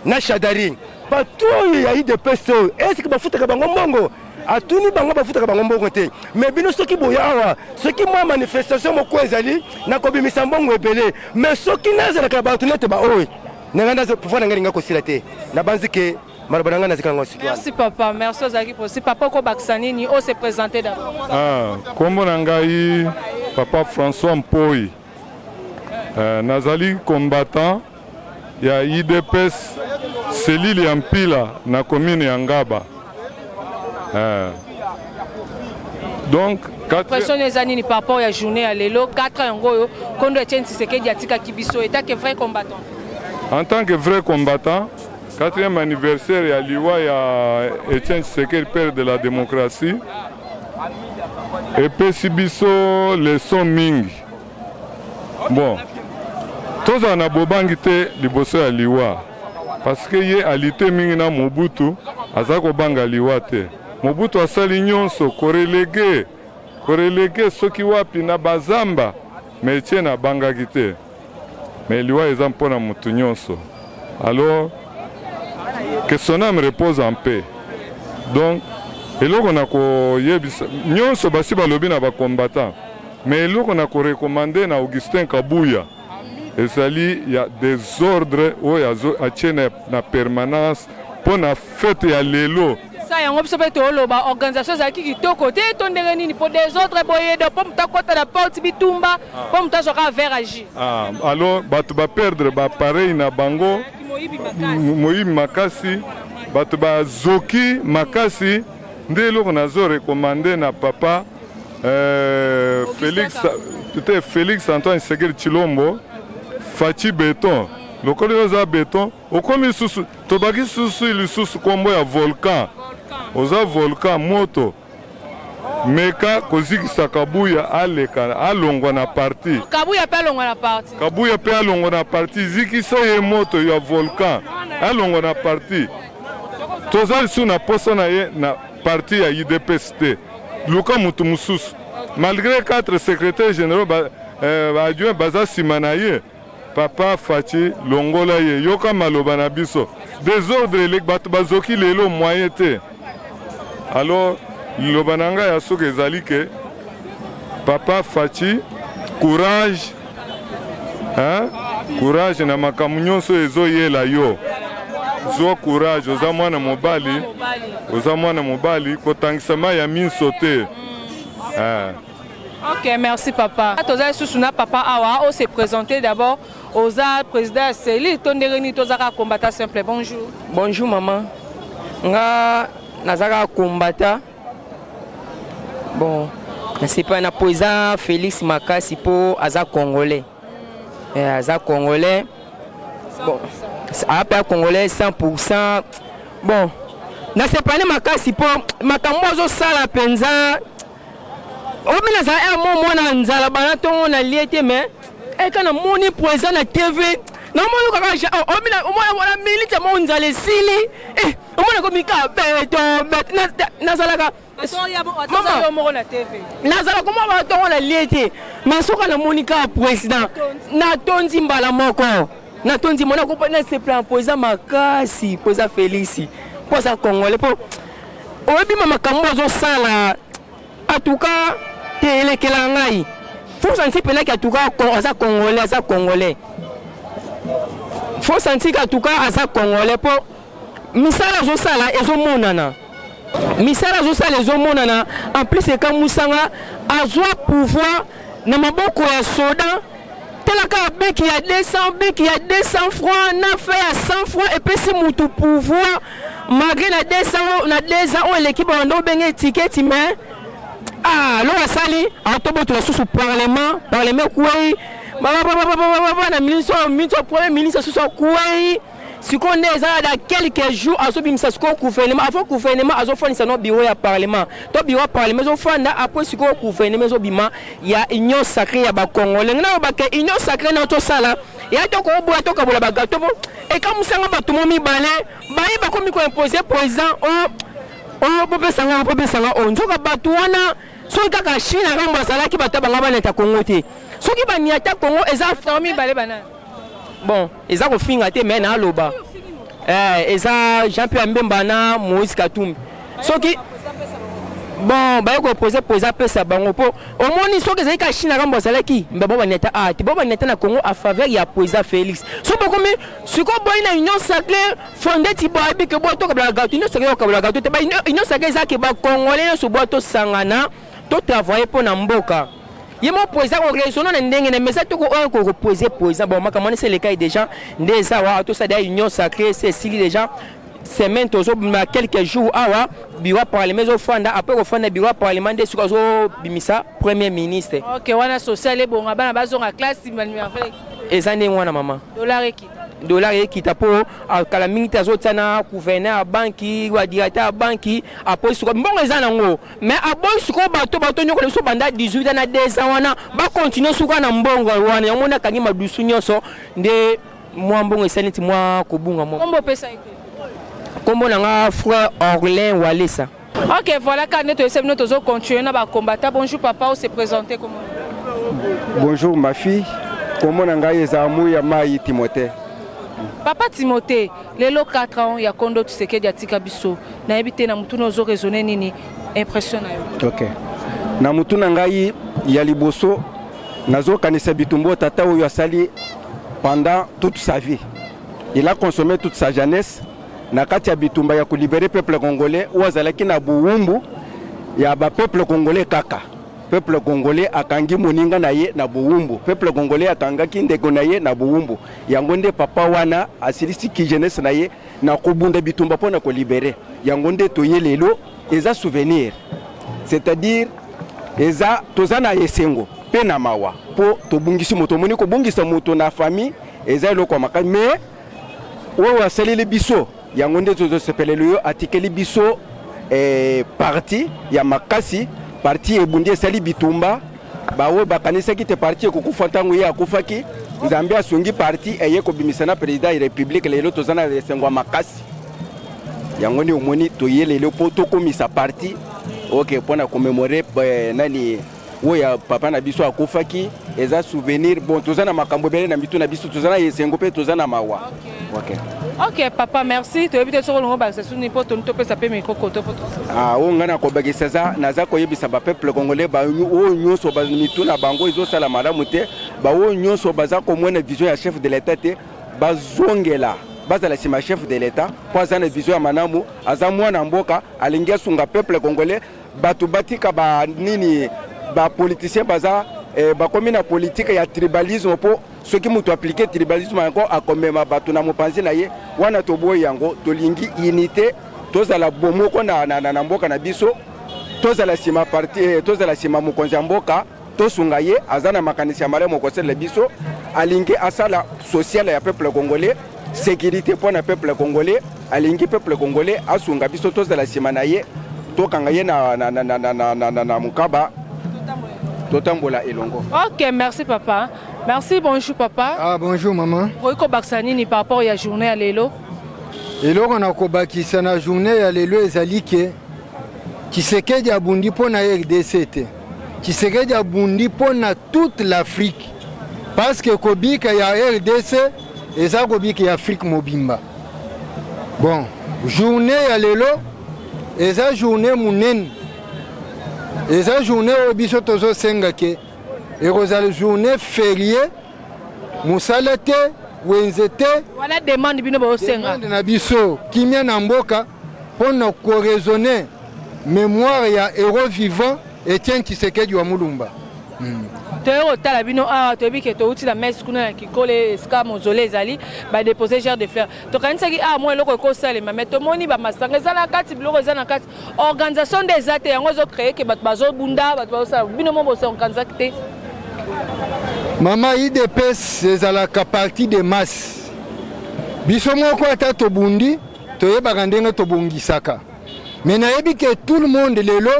na Shadari batu ya ide peste est-ce que bafuta ka bango mbongo atuni bango bafuta ka bango mbongo te mais bino soki boya awa soki mwa manifestation moko ezali na kobimisa mbongo ebele mais soki nazala ka batu nete ba oy nanga za pouvoir nanga linga kosila te na banzike marabanga na zikango sikia. Merci papa, merci aux amis pour si papa ko baksani ni o se présenter d'abord. Kombo nangai papa François Mpoi nazali combattant ya IDPS Selili ya Mpila na commune ya Ngaba. Donc personne les années ni par rapport à journée à l'élo 4 ans ngoyo kondo Etienne Tshisekedi atika kibiso eta que vrai combattant. En tant que vrai combattant, 4e anniversaire ya liwa ya Etienne Tshisekedi, père de la démocratie, epesi biso leson mingi. Bon, toza na bobangi te liboso ya liwa parce que ye alite mingi na Mobutu aza kobanga liwa te. Mobutu asali nyonso korelege soki wapi na bazamba mais Etienne abangaki te. Mais liwa eza mpona mutu nyonso. Alors que son âme repose en paix. Donc eloko na ko yebisa nyonso basi balobi na ba combattant. Mais eloko na ko recommander na Augustin Kabuya ezali ya désordre oyo atiene na permanence pona fête ya lelo. Ça yango biso pe toloba organisation ezalaki kitoko te tondenge nini po désordre boyedo po muta kota na porte bitumba po muta zoka vers agir. Alors batu ba perdre ba pareil na bango moyibi makasi batu ba zoki makasi nde eloko nazo recommander na papa Félix Antoine Tshisekedi Tshilombo Fachi Béton. Lokoli oza béton okomi susu tobaki susu ilisusu kombo ya volcan oza volcan moto meka kozikisa Kabuya aleka alongwa na parti Kabuya pe alongwa na parti Kabuya pe alongwa na parti zikisa ye moto ya volcan alongwa na parti toza lisu na posa na ye na parti ya UDPS luka mutu mususu malgré 4 secrétaires généraux adjoint baza sima na ye Papa Fachi longola ye yoka maloba na biso désordre elek bato bazoki lelo moyen te. Alors loba nanga ya soki ezali ke Papa Fachi courage courage na makambo nyonso ezoyela yo zwa courage oza mwana mobali kotangisama ya minso te. Ok, merci papa. Toza susuna papa awa, on s'est présenté d'abord aux président Céline Tondereni Tozaka combattant simple. Bonjour. Bonjour maman. Nga nazaka combattant. Bon, c'est pas un président Félix Makasi pour Aza Congolais. Aza Congolais. Bon, après Congolais 100%. Bon, na c'est pas Makasi pour makambo sala penza. Omina za mwana nzala bana tongo na liete mais kana moni président na TV na moni kaka omina milite mo nzala sili omina ko mika beto nazalaka mama na TV nazala ko mama tongo na liete masoka na moni ka président na tonzi mbala moko na tonzi mona ko na se plan président Makasi président Félix pour ça Congolais pour obi mama kambo zo sala en tout cas telekela ngai faut sentir pela que en tout cas aza congolais faut sentir que en tout cas aza congolais pour misala zo sala ezomonana en plus c'est comme musanga azwa pouvoir na maboko ya soda telaka beki ya 200 francs na fait à 100 francs et puis c'est mutu pouvoir malgré na 200 on l'équipe ndo benga ticket mais l'on sali atobo to sous parlement quoi na ministre premier ministre sous quoi si qu'on est dans quelques jours à ce bimsa ce gouvernement avant gouvernement à faire ça no bureau ya parlement to bureau parlement zo fanda après ce gouvernement zo bima ya union sacrée ya ba congolais na ba ke union sacrée na to sala ya to ko bo to ka bola ba gato et comme ça ba to mi balé ba ba ko mi ko imposer président pope sanga on nzoka batu wana soki kaka Chine ngambo azalaki bato banga baneta Congo te soki baniata Congo eza famille balé bana bon eza ko finga te mais na loba eza Jean-Pierre Mbemba na Moïse Katumbi soki bon ba ko poser pesa bango po omoni soki ezali ka Chine ngambo azalaki mbaba baneta ti baba baneta na Congo a faveur ya président Félix so ba komi siko boy na union sacrée fondé ti ba bi ke bo to ka bla gato union sacrée ka bla gato te ba union sacrée za ke ba congolais so bo to sangana to travailler pour na mboka yemo président ko raisonner na ndenge na message to ko reposer président bon makamoni c'est le cas des gens ndeza wa to ça da union sacrée c'est si les gens semaine tozo ma quelques jours awa biwa parlement zo fanda après ko fanda biwa parlement de suko zo bimisa premier ministre. OK wana social bon bana bazonga classe manuel ezane wana mama dollar ekita dollar ekita mpo kala mingi te azotia na gouverneur ya banki wa directeur ya banki apoyi sikoyo mbongo eza nango mais aboyi sikoyo bato nyonso biso banda 18 na 2 ans wana bakontinue suka na mbongo wana yango moni akangi madusu nyonso nde mwa mbongo esali neti mwa kobunga moko kombo opesa ete kombo nanga frère Orlin Walesa. Ok, voilà, quand nous allons continuer à combattre. Bonjour papa, on s'est présenté comment? Bonjour ma fille, comment nangai ezamu ya mai Timothée. Papa Timothée, les 4 ans, il y a Kondo Tshisekedi ya tika biso. Na ebité na mutu nozo raisonner nini impression na yo. OK. Na mutu nangai ya liboso nazo kanisa bitumbo tata oyo asali pendant toute sa vie. Il a consommé toute sa jeunesse. Na kati ya bitumba ya libérer peuple congolais ou azalaki na buumbu ya ba peuple congolais kaka. Peuple congolais akangi moninga na ye na buumbu. Peuple congolais akangaki ndeko na ye na buumbu. Yango nde papa wana asilisi ki jeunesse na ye na kobunda bitumba pona ko libérer. Yango nde toye lelo eza souvenir. C'est-à-dire eza tozana yesengo pe na mawa po tobungisi moto moni ko bungisa moto na famille eza eloko maka mais oyo asaleli biso yango nde tozosepelelo yo atikeli biso parti ya makasi parti ebundi esali bitumba bawe bakanisaki te parti ekokufa ntango ye akufaki nzambe asungi parti eye kobimisa na président ya république lelo tozana esengo makasi yango nde omoni toye lelo po tokomisa parti ok mpona commémorer nani oya papa na biso akufaki eza souvenir bon tozana makambo ebele na mitu na biso tozana esengo mpe tozana mawa. Ok. Ok papa, merci. Tu as évité sur le moment c'est une hypothèse on peut saper micro koto poto. Ah on ngana ko bagisa za naza ko yebisa ba peuple congolais ba o nyonso ba mitu na bango izo sala malamu te ba o nyonso baza ko mona vision ya chef de l'état te bazongela bazala sima chef de l'état poza na vision ya manamu aza mwana mboka alingia sunga peuple congolais batu batika ba nini ba politicien baza ba komina politique ya tribalisme po ce qui mutu appliquer tribalisme encore akomema batu na mopanzi na ye wana toboyi yango tolingi unité tozala bomoko na mboka na biso tozala sima parti tozala sima mokonzi ya mboka tosunga ye azana makanisi ya malamu okosala biso alingi asala social ya peuple congolais sécurité pour na peuple congolais alingi peuple congolais asunga biso tozala sima na ye tokanga ye na mukaba totambola elongo. Ok, merci papa. Merci, bonjour papa. Ah bonjour maman. Roiko Baksanini par rapport à la journée à l'élo. Elo on a kobakisa na journée à l'élo ezalike. Tshisekedi abundi pona RDC. Tshisekedi abundi pona toute l'Afrique. Parce que kobika ya RDC eza kobika ya Afrique mobimba. Bon, journée à l'élo eza journée munene. Eza journée au biso tozo sengake. Ekozala journée fériée musalate wenzete voilà demande bino ba osenga demande na biso kimia na mboka pona ko raisonner mémoire ya héros vivant Etienne Tshisekedi wa Mulumba. Tero tala bino a to bi ke to uti la messe kuna na kikole ska mozole ezali ba déposer genre de fer to kanisa ki a mo eloko ko sale mais to moni ba masanga za na kati biloko za na kati organisation des ates yango zo créer ke bat bazo bunda bat bazo sala bino mo bo se organiser te. Maman IDPS ezalaka partie de masse. Biso moko ata tobundi toyebaka ndenge tobongisaka. Mais nayebi ke tout le monde lelo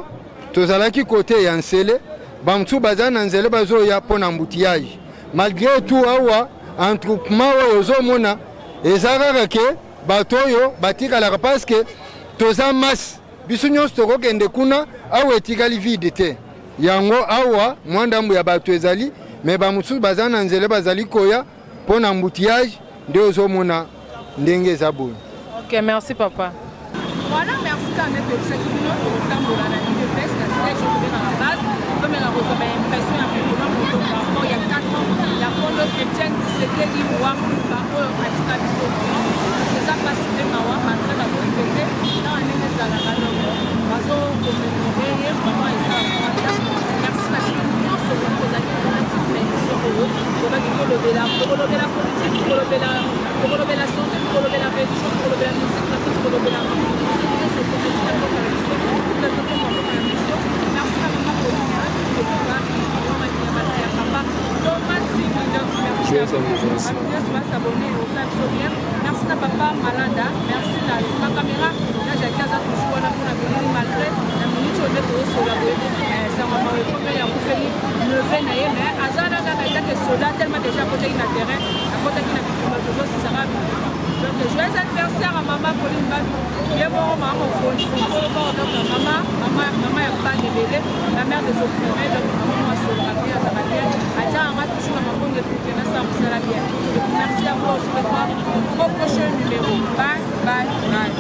tozalaki côté ya nsele bamtu bazana nzele bazo ya pona embouteillage. Malgré tout awa entroupement oyo ozomona ezalaka ke bato oyo batikalaka parce que toza masse. Biso nyonso tokokende kuna awa etikali vide te. Yango awa mwandambu ya bato ezali mais bamusu bazana nzele bazali koya pona embouteillage nde ozomona ndenge eza boye. Ok, merci papa. Voilà, merci quand même pour cette vidéo pour tambola na IDPS na siège de la base. Comme la rosome impression un peu comme par rapport il y a 4 ans, la Kondo Etienne Tshisekedi wa ba o pratika biso. C'est ça passe de mawa après la vérité dans les ezala na longo. Bazo commémorer vraiment ça. Merci la vidéo sur le posaki na tifeso o. Kobaki kolobela politique, kolobela santé, kolobela religion, kolobela musique, kolobela s'abonner aux bien. Merci à papa Malanda, merci à ma caméra. Là, j'ai 15 ans toujours là pour la venir malgré la minute où on est sur la web. Ça m'a fait le fait naïe, mais à ça, là, il y a des soldats tellement déjà à côté de l'intérêt, à côté de l'intérêt, ça sera. Donc, joyeux anniversaire à maman Pauline Babi. Bien bon, maman, maman n'a pas de bébé, la mère des autres frères, donc maman sur la vie à Zarabier. Attends, on va toujours dans ma bonne écoute, ça me sera bien. Merci à vous, on se revoit au prochain numéro. Bye, bye, bye.